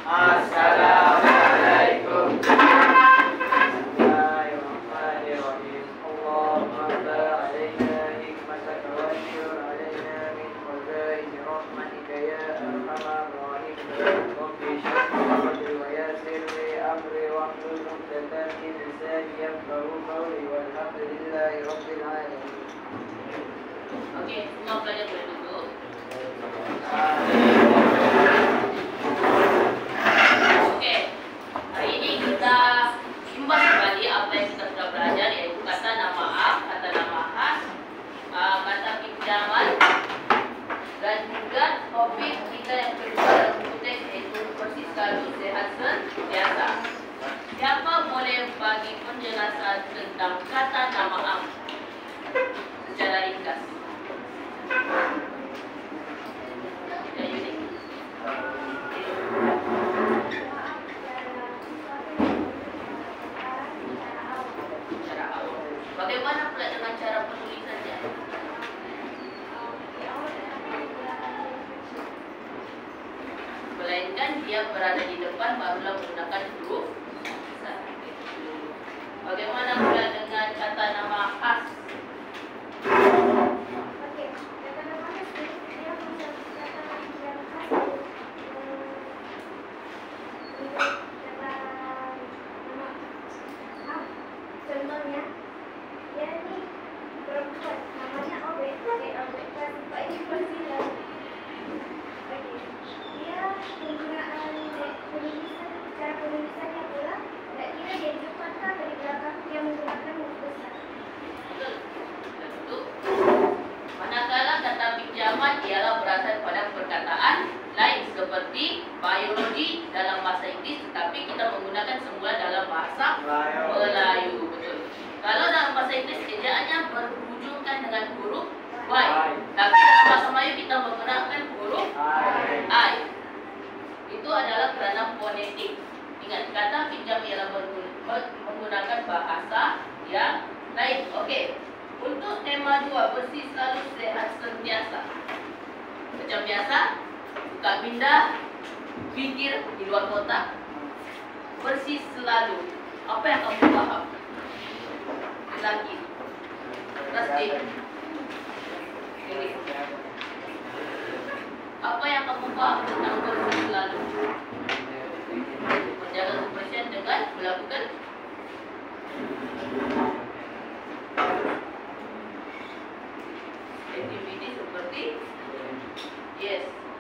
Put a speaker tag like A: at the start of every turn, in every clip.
A: Assalamualaikum. Bismillahirrahmanirrahim. Allahumma barik alaina hikmataka wa syur alaina min khazain rahmatika ya arhamar rahimin. Rabbi shrah li sadri wa yassir li amri wahlul 'uqdatam min lisani yafqahu qawli walhamdulillahi rabbil alamin.
B: Okey, semua pelajar boleh duduk. Okey, hari ini kita imbas kembali apa yang kita sudah belajar, yaitu kata nama ab, kata nama khas, kata pinjaman, dan juga topik kita yang kedua dalam buku teks, yaitu persis selalu sehat sentiasa. Siapa boleh bagi penjelasan tentang kata nama ab secara ringkas? Ya, Yudi. Cara awal. Bagaimana pula dengan cara penulisannya? Melainkan dia berada di depan barulah menggunakan huruf. Bagaimana pula dengan kata nama khas?
C: Contohnya, dia ini perempuan, namanya Obed. Obed kan ini persilan. Dia penggunaan penulisan, cara penulisannya pula tak kira dia di depan kan dari belakang dia menggunakan huruf besar.
B: Betul. Betul. Manakala kata pinjaman ialah berasal pada perkataan lain seperti biologi dalam bahasa Inggris, tetapi kita menggunakan semula dalam bahasa Melayu. Betul. Kalau dalam bahasa Inggris ejaannya berhujungkan dengan huruf Y, tapi dalam bahasa Melayu kita menggunakan huruf I. Itu adalah kerana fonetik. Ingat, kata pinjam ialah menggunakan bahasa yang lain. Okey. Untuk tema 2, bersih selalu sehat sentiasa. Macam biasa, buka pindah, fikir di luar kotak. Bersih selalu. Apa yang kamu faham? Lelaki. Plastik. Apa yang kamu faham tentang bersih selalu? Menjaga kebersihan dengan melakukan aktiviti seperti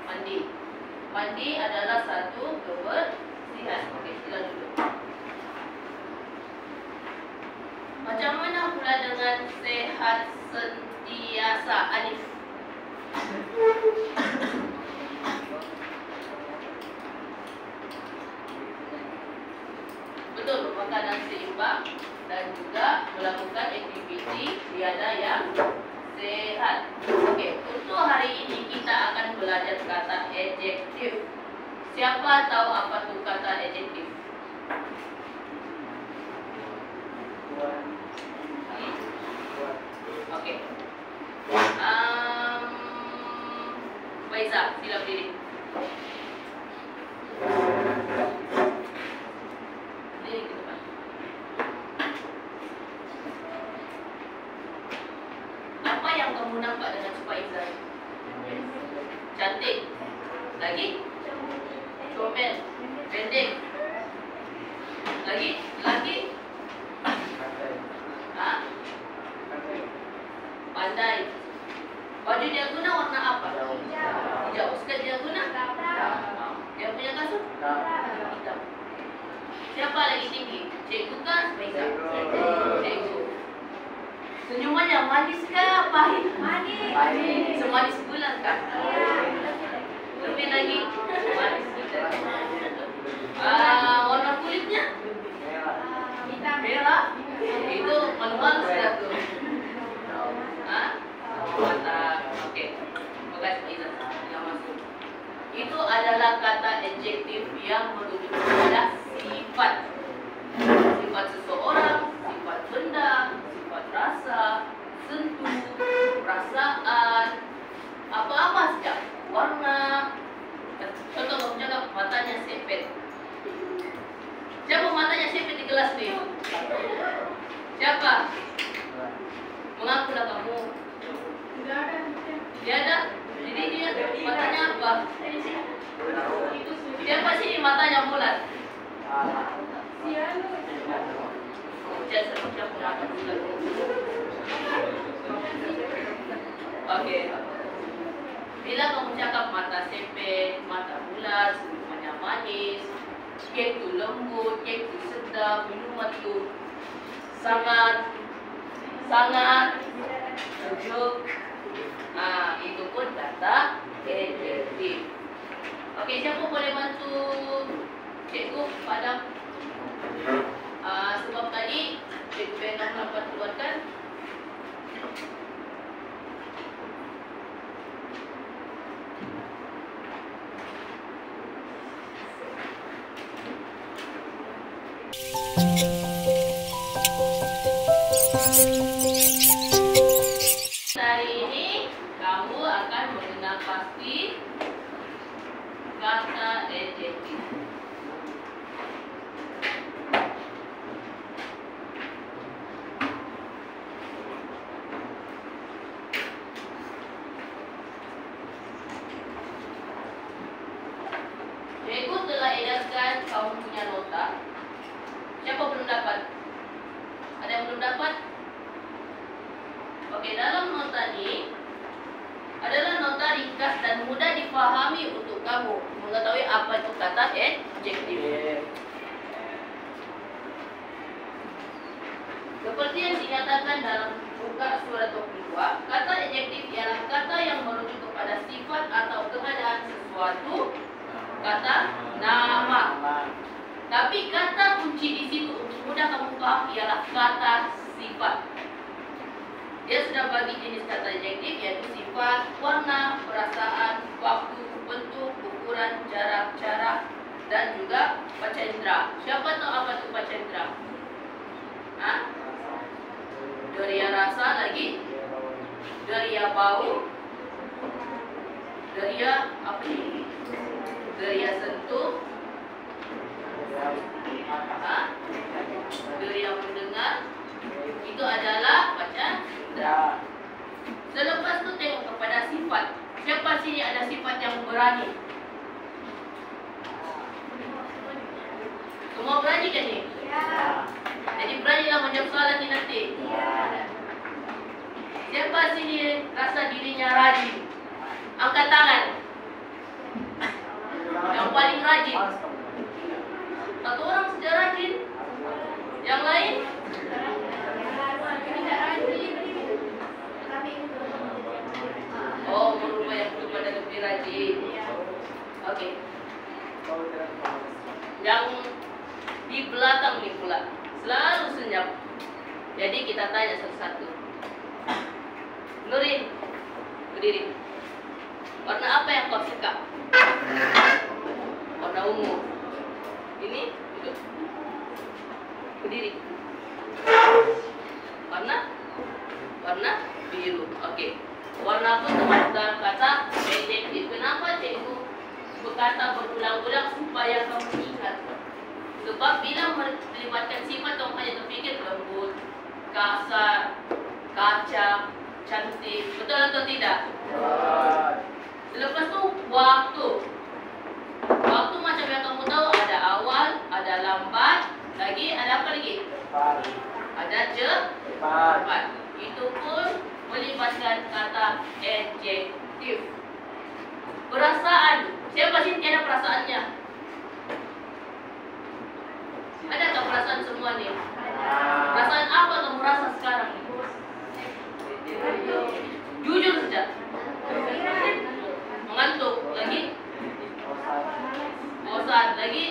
B: mandi. Mandi adalah satu kebersihan. Okey, sila dulu. Macam mana pula dengan sehat sentiasa, Alif? Betul, makanan seimbang dan juga melakukan aktiviti tiada yang sehat. Okey, untuk hari ini kita akan belajar kata adjektif. Siapa tahu apa tu kata adjektif? Okey. Faiza, sila berdiri. Berdiri ke depan. Apa yang kamu nampak dengan Faiza? Cantik. Lagi? Comel. Pendek. Lagi? Ha? Pandai. Baju dia guna warna apa? Hijau. Skirt dia guna? Dia punya kasut? Hitam. Siapa lagi tinggi? Cikgu kan? Faiza. Cikgu. Senyumannya manis ke pahit? Manis. Semanis bulan kan? Lebih lagi? Manis. Warna kulitnya? Merah. Itu malu-malu sudah tu. Okey. Bagus Faiza. Yang masuk. Itu adalah kata adjektif yang merujuk pada sifat. Sifat seseorang, sifat benda, sifat rasa, sentuh, perasaan, apa-apa saja. Warna. Contoh kamu cakap matanya sepet. kelas nih? Siapa? Mengakulah kamu. Dia ada. Jadi dia matanya apa? Siapa sih matanya bulat? Jangan seperti aku mata bulat. Oke. Bila kamu cakap mata sempit, mata bulat, senyumannya manis, kek itu lembut, kek itu sedap, minuman itu sangat sejuk. Nah, itu pun kata adjektif. Oke, siapa boleh bantu cikgu pada sebab tadi cikgu yang dapat keluarkan. Hari ini kamu akan mengenal pasti kata adjektif. Cikgu telah edarkan kamu punya nota. Siapa belum dapat? Ada yang belum dapat? Oke, dalam nota ini adalah nota ringkas dan mudah dipahami untuk kamu mengetahui apa itu kata adjektif. Seperti yang dinyatakan dalam buka surat 22, kata adjektif ialah kata yang merujuk kepada sifat atau keadaan sesuatu, kata nama. Tapi kata kunci di situ untuk mudah kamu paham ialah kata sifat. Dia sudah bagi jenis kata adjektif yaitu sifat, warna, perasaan, waktu, bentuk, ukuran, jarak, cara, dan juga pacendra. Siapa tahu apa itu pacendra? Hah? Deria rasa lagi? Deria bau? Deria apa ini? Deria sentuh? Hah? Deria mendengar? Itu adalah pacendra. Selepas itu tengok kepada sifat. Siapa sini ada sifat yang berani? Semua berani kan ni? Jadi beranilah menjawab soalan ni nanti. Siapa sini rasa dirinya rajin? Angkat tangan. Yang paling rajin. Satu orang saja rajin. Yang lain? Oh, merubah yang kepada lebih rajin. Oke. Yang di belakang ni pula selalu senyap. Jadi kita tanya satu-satu. Nurin, berdiri. Warna apa yang kau suka? Warna ungu. Ini duduk. Berdiri. Warna biru. Oke. Warna pun termasuk kata adjektif. Kenapa cikgu berkata berulang-ulang supaya kamu ingat? Sebab bila melibatkan sifat kamu hanya terfikir lembut, kasar, kacang, cantik. Betul atau tidak? Selepas tu waktu. Waktu macam yang kamu tahu ada awal, ada lambat, lagi ada apa lagi? Ada cepat. Itu pun melibatkan kata adjektif. Perasaan. Siapa sih yang ada perasaannya? Adakah perasaan semua ni? Perasaan apa kamu rasa sekarang ni? Jujur saja. Mengantuk. Lagi? Bosan. Lagi?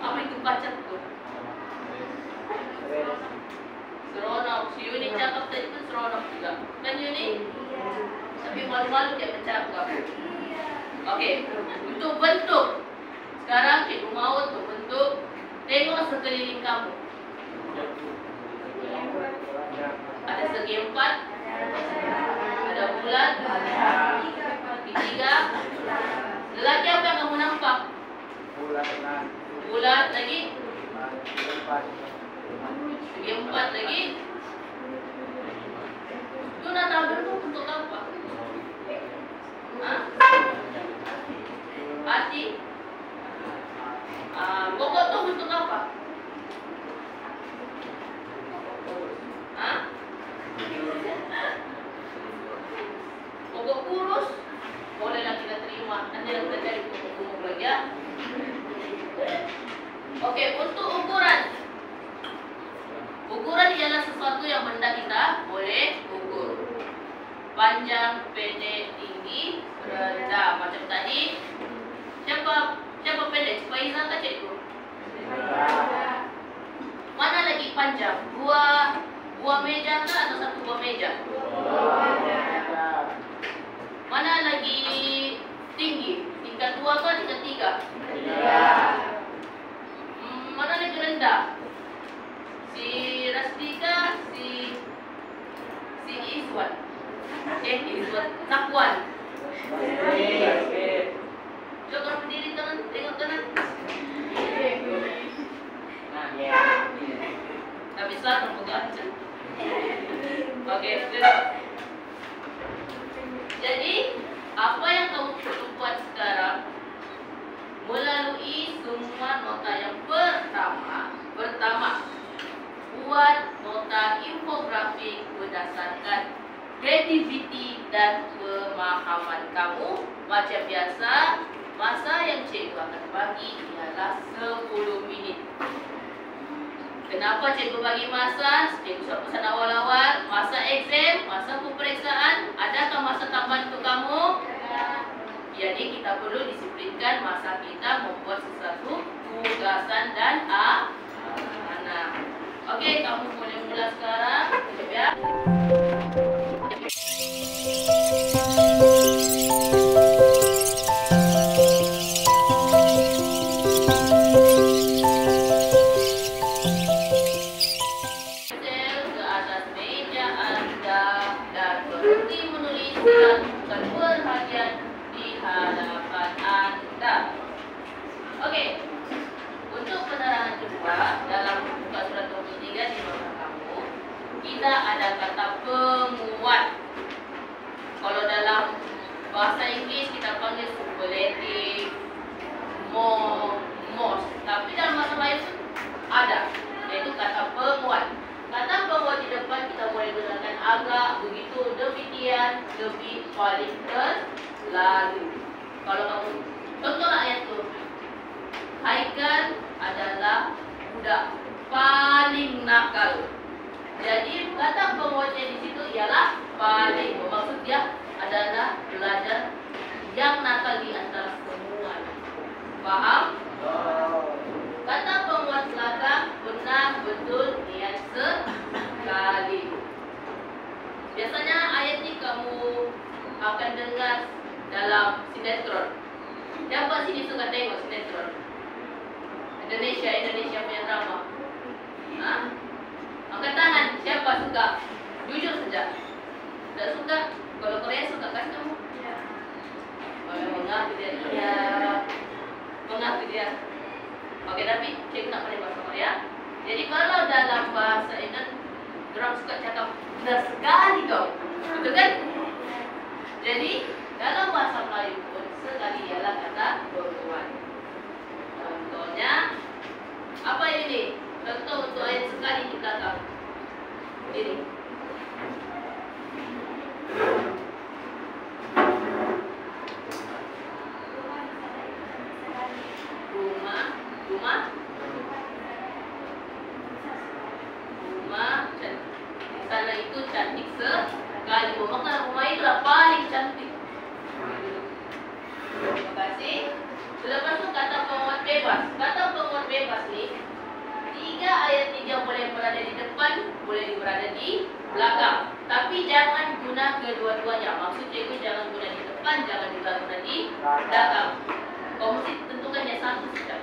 B: Apa itu pacat tu? Seronok. Si Yuni cakap tadi pun seronok juga. Kan Yuni? Tapi malu-malu dia bercakap. Okey. Untuk bentuk. Sekarang cikgu mahu untuk bentuk. Tengok sekeliling kamu. Ada segi empat. Ada bulan. Tiga. Lelaki apa yang kamu nampak? Bulat lagi.
A: Segi 4.
B: Segi 4 lagi. Zona tabel itu untuk apa? Hah? Hati? Pokok itu untuk apa? Hah? Pokok kurus? Bolehlah kita terima. Nanti kita cari pokok gemuk lagi ya. Oke, untuk ukuran. Ukuran ialah sesuatu yang benda kita boleh ukur. Panjang, pendek, tinggi, rendah. Macam tadi. Siapa pendek? Faizal ke cikgu? Mana lagi panjang? Dua meja ke atau satu buah meja? Mana lagi tinggi? Tingkat 2 ke tingkat 3? Mana lagi rendah? Si Rastika, si Izwan. Izwan, Sakwan. Coba berdiri tangan, tengok kanan. Habis lah kamu aja. Oke, jadi apa yang kamu perlu buat sekarang melalui semua nota yang pertama buat nota infografik berdasarkan kreativiti dan pemahaman kamu. Macam biasa, masa yang cikgu akan bagi ialah 10 minit. Kenapa cikgu bagi masa? Cikgu sudah pesan awal-awal. Masa exam, masa peperiksaan, adakah masa tambahan untuk kamu? Jadi kita perlu disiplinkan masa kita membuat sesuatu tugasan dan amanah. Oke, kamu boleh mula sekarang. Sekejap ya. Oke, untuk penerangan kedua dalam buka surat 23 di bawah kamu, kita ada kata penguat. Kalau dalam bahasa Inggris kita panggil superlative, most. Tapi dalam bahasa Melayu ada, yaitu kata penguat. Kata penguat di depan kita boleh gunakan agak, begitu, demikian, lebih, paling, lalu. Kalau kamu contohlah ayat itu. Haikal adalah budak paling nakal. Jadi kata penguatnya di situ ialah paling. Bermaksud dia adalah pelajar yang nakal di antara semua. Faham? Kata penguat belakang benar betul niat sekali. Biasanya ayat ini kamu akan dengar dalam sinetron. Siapa sini suka tengok sinetron? Indonesia punya drama. Angkat tangan, siapa suka? Jujur saja. Tidak suka? Kalau Korea suka kan kamu? Mengaku dia. Iya. Mengaku dia. Oke, tapi cikgu nak pandai bahasa Korea. Jadi kalau dalam bahasa Indonesia, orang suka cakap benar sekali kau. Betul kan? Jadi dalam bahasa Melayu pun sekali ialah kata penguat. Contohnya apa ini? Contoh untuk ayat sekali di belakang. Ini. Rumah. Sana itu cantik sekali. Bermakna rumah itu lah paling cantik. Terima kasih. Selepas itu kata penguat bebas. Kata penguat bebas ni, 3 ayat ni dia boleh berada di depan, boleh berada di belakang. Tapi jangan guna kedua-duanya. Maksud cikgu jangan guna di depan, jangan juga guna di belakang. Kau mesti tentukan yang satu saja.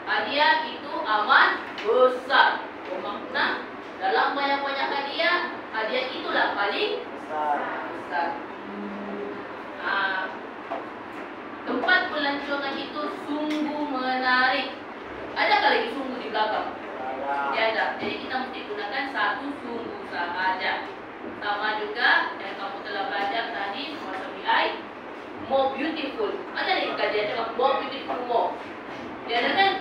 B: Hadiah itu amat besar. Bermakna dalam banyak-banyak hadiah, hadiah itulah paling besar. Tempat pelancongan itu sungguh more beautiful. Ada nih kajian cakap more beautiful more. Dia ada kan?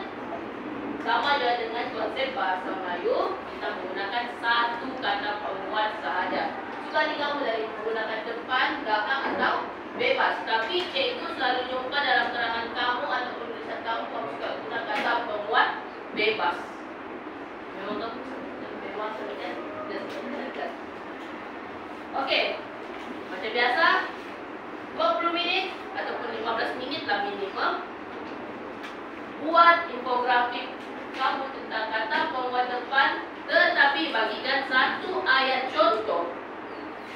B: Sama juga dengan konsep bahasa Melayu, kita menggunakan satu kata penguat sahaja. Suka nih kamu dari menggunakan depan, belakang atau bebas. Tapi cikgu selalu jumpa dalam keterangan kamu ataupun tulisan kamu suka guna kata penguat bebas. Memang kamu memang sebenarnya dan. Oke, macam biasa 20 menit ataupun 15 menit lah minimum. Buat infografik kamu tentang kata penguat depan, tetapi bagikan satu ayat contoh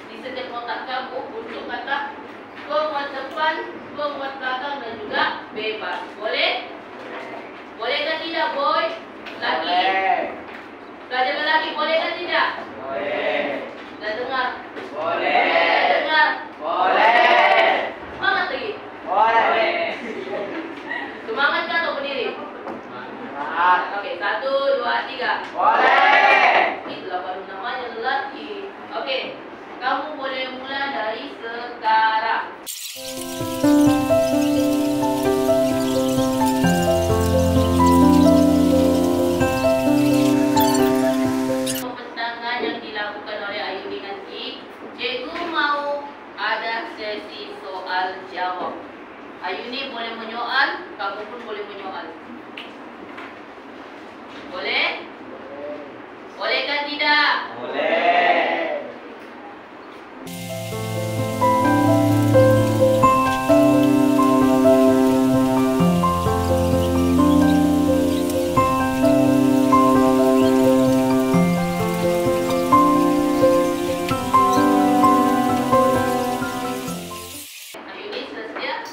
B: di setiap otak kamu untuk kata penguat depan, penguat belakang dan juga bebas. Boleh? Boleh kan tidak, boy? Lagi?
A: Boleh.
B: Pelajar lelaki boleh kan tidak?
A: Boleh.
B: Dah dengar?
A: Boleh.
B: Dah dengar?
A: Boleh.
B: Semangat lagi?
A: Boleh.
B: Semangat kan atau berdiri? Oke, 1, 2, 3.
A: Boleh.
B: Itulah baru namanya lelaki. Oke, kamu boleh mulai dari sekarang. Pembentangan yang dilakukan oleh Ayuni nanti, cikgu mau ada sesi soal jawab. Ayuni boleh menyoal, kamu pun boleh menyoal. Boleh? Boleh kan tidak?
A: Boleh.
B: Ayuni sedia?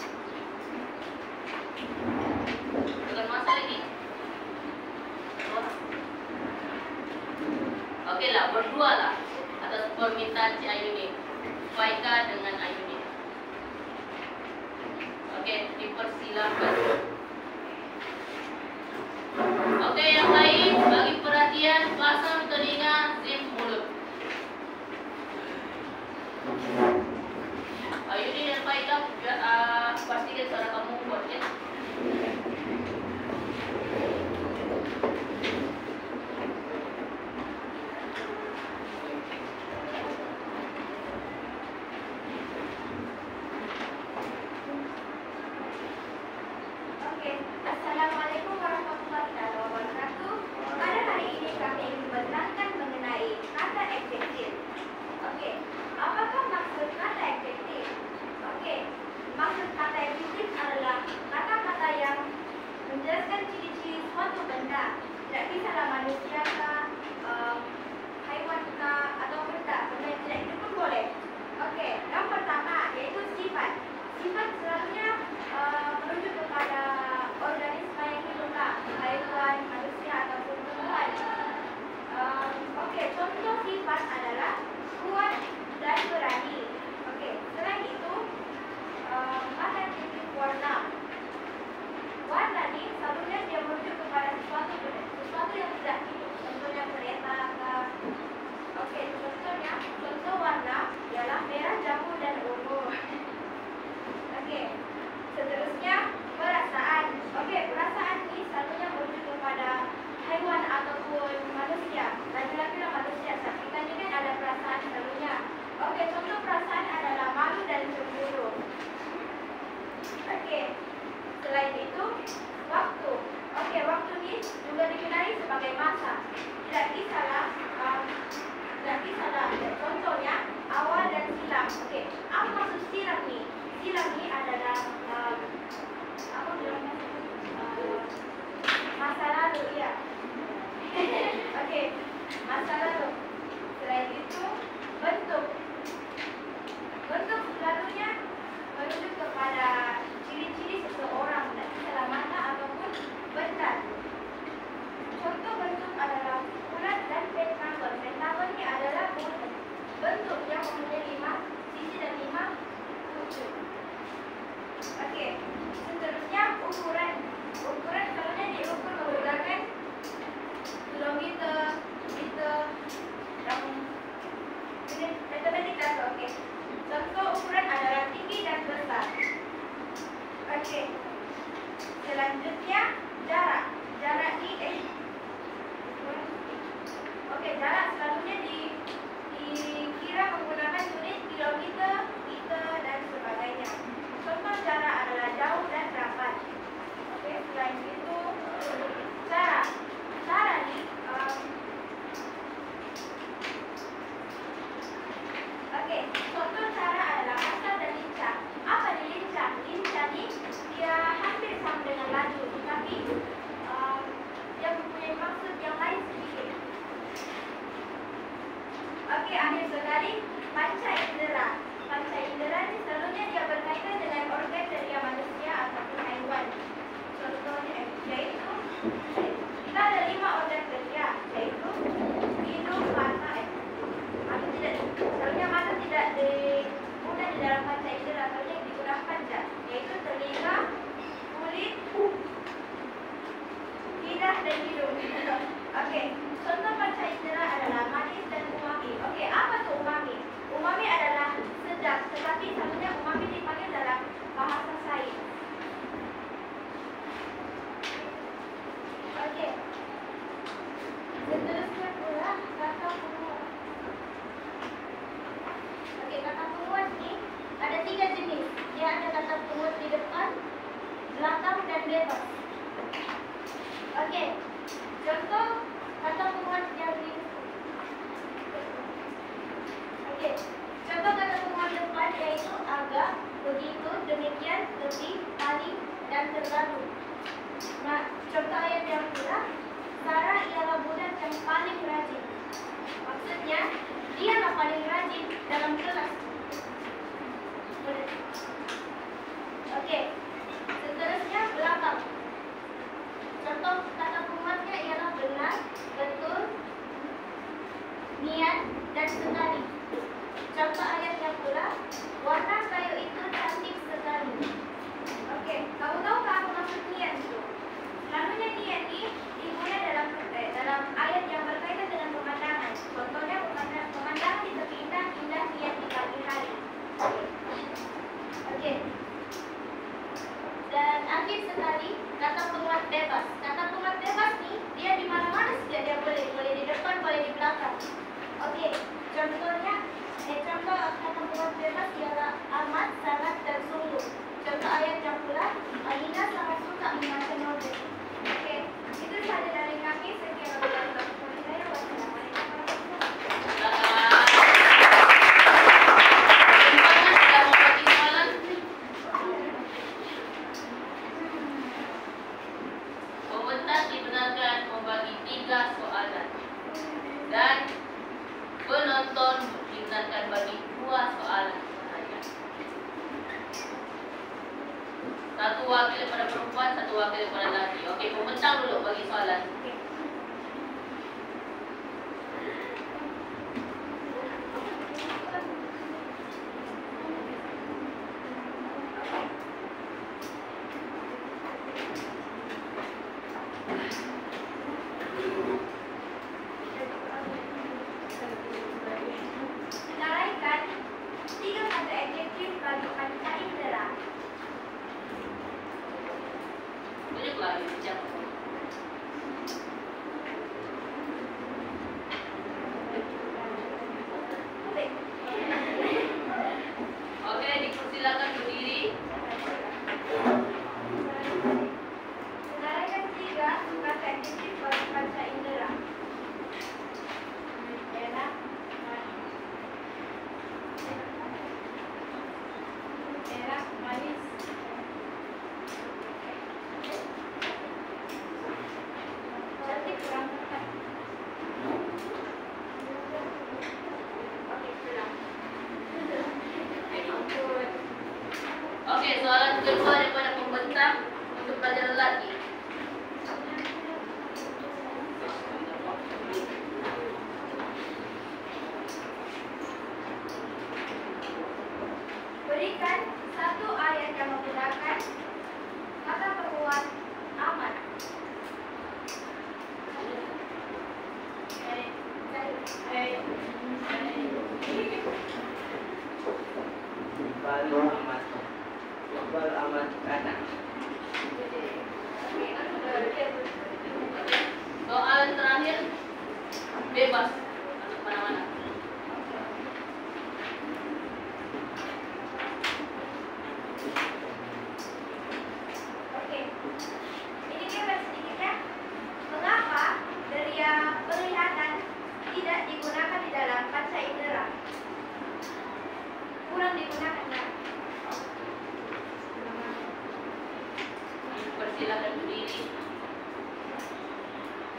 B: Bukan masa lagi? Oke lah, berdua lah atas permintaan si Ayuni, Faika dengan Ayuni. Oke, dipersilakan. Oke, yang lain bagi perhatian, pasang telinga, zip mulut. Ayuni dan Faika, pastikan suara kamu kuat ya.
C: Oke, Assalamualaikum warahmatullahi wabarakatuh. Pada hari ini kami ingin menerangkan mengenai kata adjektif. Oke, apakah maksud kata adjektif? Oke, maksud kata adjektif adalah kata-kata yang menjelaskan ciri-ciri suatu benda. Tidak bisalah manusia kah, haiwan kah, atau benda yang tidak hidup pun boleh. Oke, yang pertama yaitu sifat. Sifat selalunya merujuk kepada organisme yang hidup, haiwan, manusia ataupun tumbuhan. Oke, contoh sifat adalah kuat dan berani. Oke, selain itu ada adjektif warna. Warna ini selalunya dia merujuk kepada sesuatu yang tidak hidup. Contohnya kereta. Oke, contoh warna ialah merah, jambu dan ungu. Oke, seterusnya perasaan. Oke, perasaan ini selalunya merujuk kepada haiwan ataupun manusia. Lagi-lagi manusia, tapi kan ini kan ada perasaan selalunya. Oke, contoh perasaan adalah malu dan cemburu. Oke, selain itu waktu. Oke, waktu ini juga dikenali sebagai masa. Tidak bisalah. Contohnya awal dan silam. Oke, apa maksud silam nih? Silam ini adalah apa bilangnya? Masa lalu, ya. Oke, masa lalu. Selain itu bentuk. Bentuk selalunya merujuk kepada ciri-ciri seseorang, dan bisa mata ataupun benda. Contoh bentuk adalah bulat dan pentagon. Pentagon ini adalah bentuk yang mempunyai 5 sisi dan 5 ujung. Oke, seterusnya ukuran. Ukuran selalunya diukur menggunakan kilometer, meter, dan meter terlalu. Nah, contoh ayat yang pula, Sarah ialah budak yang paling rajin. Maksudnya, dialah paling rajin dalam kelas. Oke, seterusnya belakang. Contoh kata penguatnya ialah benar, betul, niat, dan sekali. Contoh ayatnya pula, warna kayu itu cantik sekali. Oke, kamu tahu apa maksud niat itu? Selalunya niat ini digunakan dalam ayat yang berkaitan dengan pemandangan. Contohnya pemandangan di tepi indah niat di pagi hari. Oke. Dan akhir sekali kata penguat bebas. Kata penguat bebas nih dia di mana-mana saja dia boleh di depan, boleh di belakang. Oke, contohnya contoh kata penguat bebas ialah amat, sangat, dan sungguh. Contoh ayat yang pula, Alina sangat suka membaca novel. Oke, itu saja dari kami. Sekian wabillahi saya. Wassalamualaikum warahmatullahi
B: Pemenang dibenarkan membagi 3 soalan dan penonton dibenarkan bagi 2 soalan sahaja. 1 wakil pada perempuan, 1 wakil pada lelaki. Okey, pementang dulu bagi soalan.
C: Senaraikan 3 kata adjektif bagi panca indera.
B: Banyak lagi bijak. Okey, dipersilakan berdiri.
C: Senaraikan 3 kata adjektif bagi panca indera. Enak, enak, manis. Cantik, kurang tepat. Oke, pulang.
B: Okey, soalan kedua daripada pembentang untuk pelajar lelaki.
C: Berikan 1 ayat yang menggunakan kata penguat amat.
A: Baru amat. Baru amat kanan.
B: Soalan terakhir bebas masuk mana-mana.
C: Oke. Ini dia sedikitnya. Mengapa deria penglihatan tidak digunakan di dalam panca indera? Kurang digunakannya.
B: Persilakan berdiri.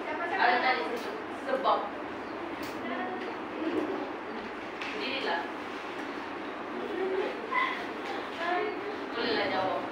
C: Siapa-siapa
B: Ada
C: yang
B: tadi
C: tahu?
B: sebab. Berdirilah. Bolehlah jawab.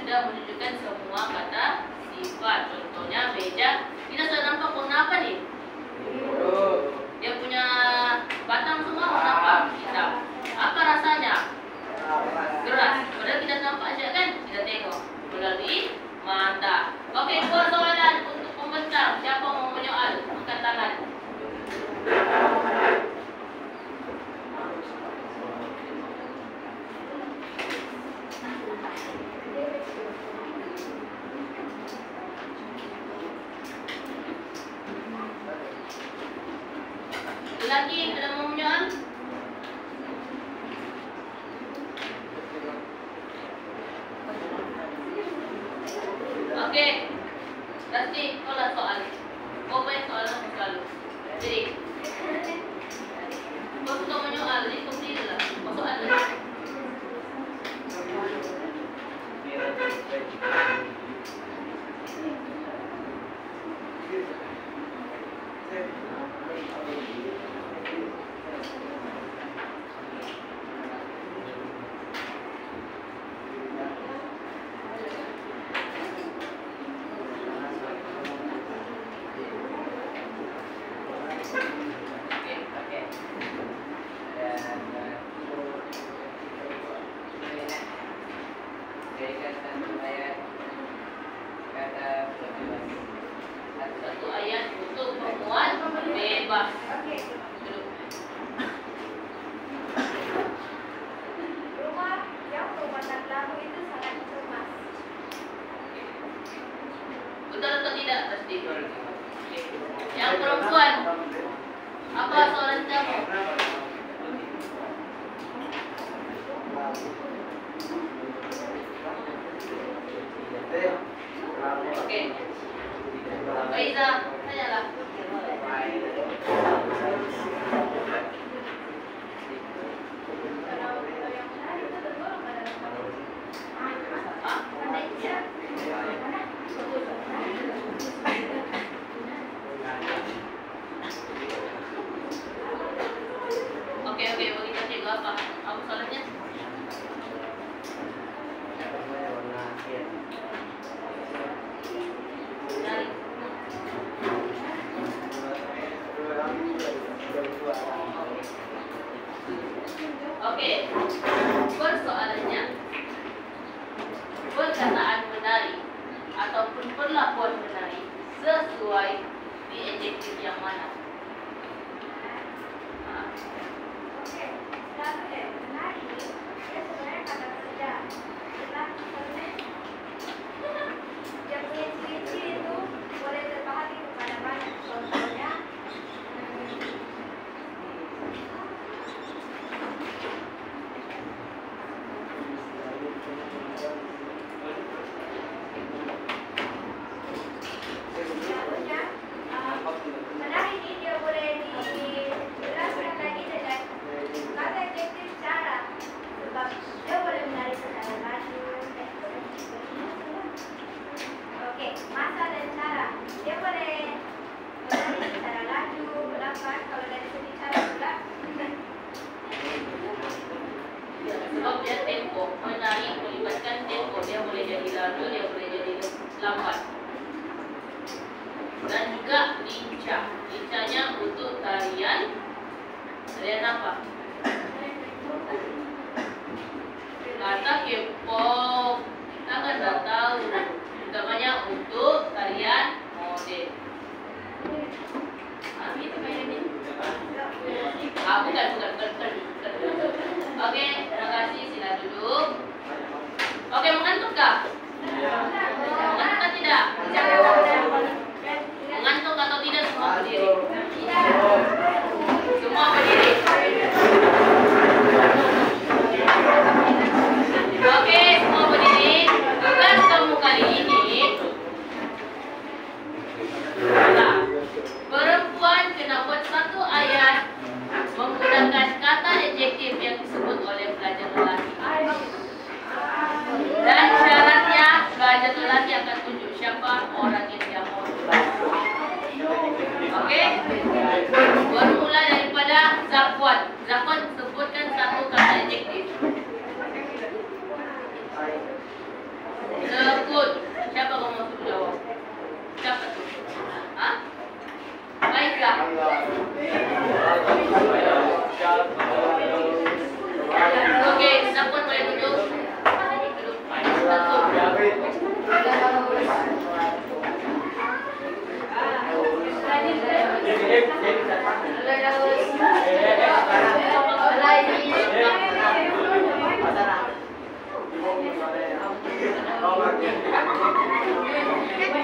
B: sudah menunjukkan semua kata sifat. Contohnya meja. Kita sudah nampak warna apa nih? Dia punya batang semua warna apa? Hitam. Apa rasanya? Keras. Padahal kita nampak aja kan? Kita tengok melalui mata. Oke, 2 soalan untuk pembentang. Siapa mau menyoal? Angkat tangan. Lagi ada mau menyoal? Oke, pasti kalau soal, kau banyak soal selalu. Jadi, kau suka menyoal, jadi kau sendiri lah. Kau soal lah. Satu ayat untuk perempuan bebas.
C: Rumah yang berwarna kelabu itu sangat cemas.
B: Betul atau tidak, pasti. Yang perempuan, apa soalan kamu? Oke. Faiza, tanyalah.
C: Kalau yang menarik itu tergolong pada
B: Hah? Oke, bagi kita cek apa? Apa soalannya? Menarik. Oke, persoalannya, perkataan menarik ataupun perlakuan menarik sesuai di adjektif yang mana?
C: Oke, lalu menarik dia sebenarnya kata kerja. Setelah yang punya ciri-ciri itu boleh terbahagi kepada banyak. Contohnya, menarik ini dia boleh dijelaskan lagi dengan kata adjektif cara, sebab dia boleh menarik secara laju. Oke, masa dan cara dia boleh menarik secara laju, lambat. Kalau dari segi cara pula,
B: Sebab dia tempo, menarik melibatkan tempo. Dia boleh jadi lalu, dia boleh jadi lambat. Dan juga lincah. Lincahnya untuk tarian apa? Kata K-pop. Kita kan dah tahu. Utamanya untuk tarian model. Itu kayak ini. Bukan. Oke, terima kasih. Sila duduk. Oke, mengantuk kah? Mengantuk atau tidak? Mengantuk atau tidak semua berdiri? Semua berdiri.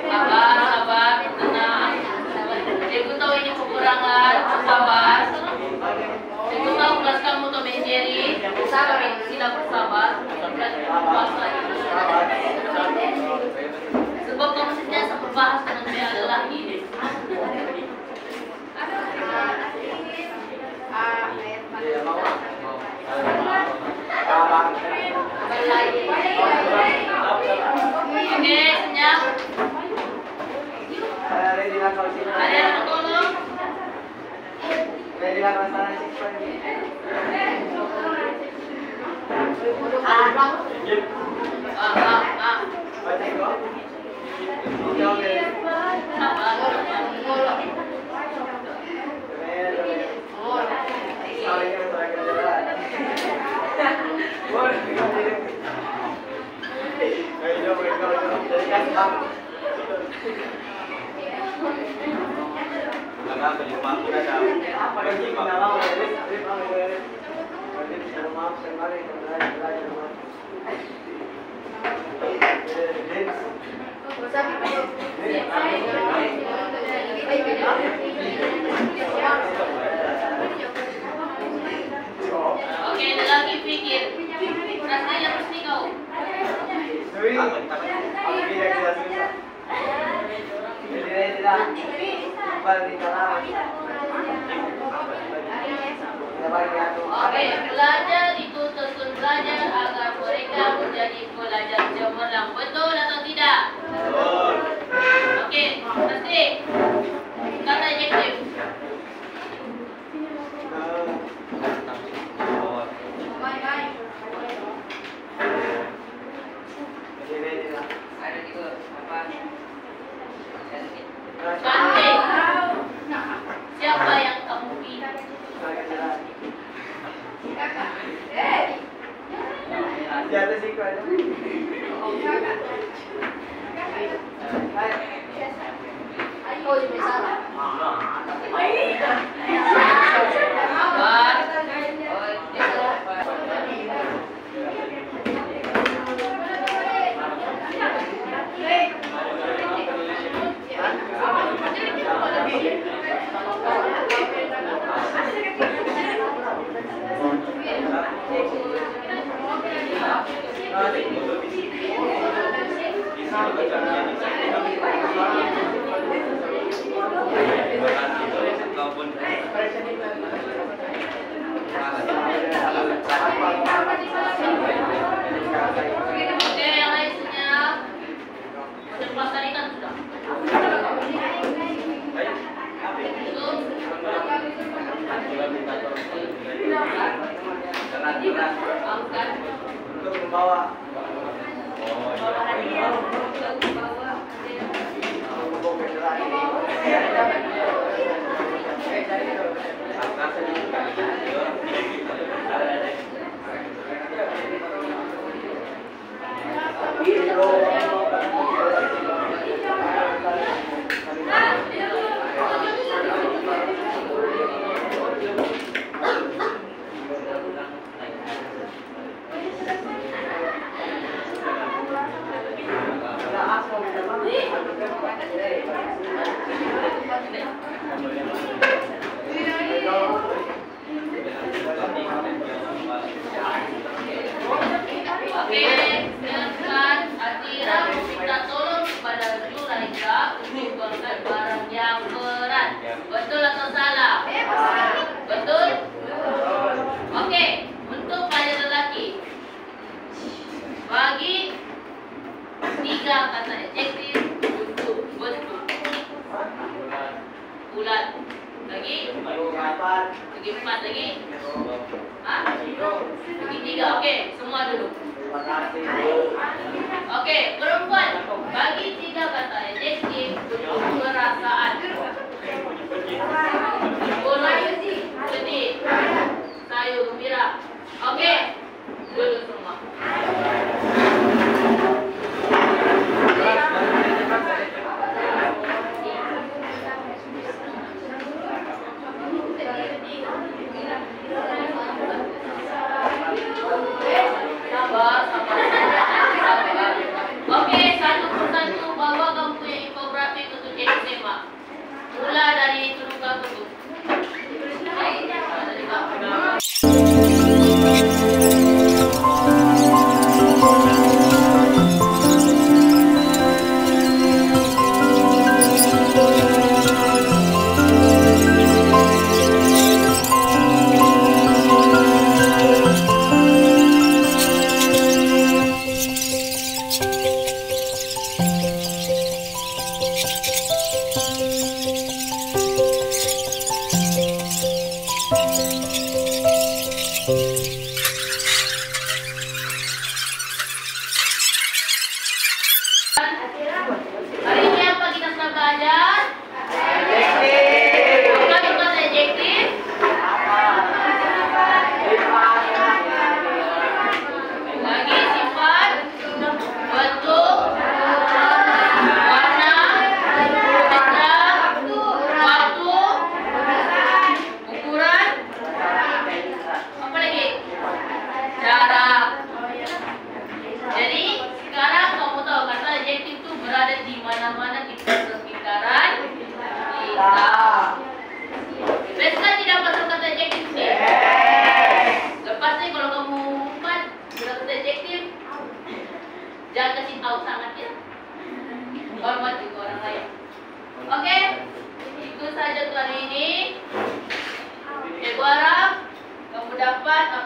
B: Sabar, sabar, tenang. Ibu tahu ini kekurangan, sabar. Ibu tahu kelas kamu Tom and Jerry, tapi tidak bersabar. Sebab kamu sentiasa berbahas dengan saya adalah ini. Oke, senyap. Ada yang mau tolong? Oke, ada lagi pikir. Rasanya pasti kau. Oke, belajar itu tentu belajar agar mereka menjadi pelajar cemerlang. Betul atau tidak?
D: Betul.
B: Oke, pasti. Kata adjektif. Cantik. Siapa yang kamu pilih? Sabar. Oke, yang lain senyap. Kelas tadi kan sudah. Angkat.
A: Untuk membawa. Oke, silakan Atira meminta tolong kepada Zulaika untuk mengangkat barang yang berat. Betul atau salah? Betul? Oke, untuk pelajar lelaki, bagi 3 kata adjektif untuk bentuk bulat. Lagi? Lagi 4 lagi? Hah? Lagi 3, oke, semua dulu. Oke, perempuan, bagi 3 kata adjektif untuk perasaan. Boleh, sedih, sayu, gembira. Oke, dulu semua. Sabar, sabar, sabar. Oke.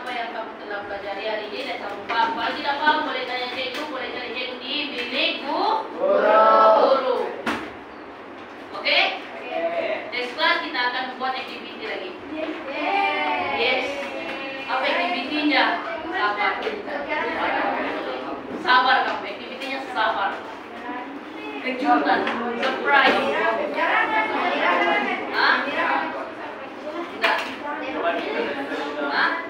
B: apa yang kamu telah pelajari hari ini dan kamu paham. Kalau tidak paham boleh tanya cikgu, boleh cari cikgu di bilik guru. Oke? Next class kita akan membuat activity lagi. Yes. Apa activity-nya? Sabar kamu. Activity-nya sabar. Kejutan, surprise. Hah? Tidak. Hah?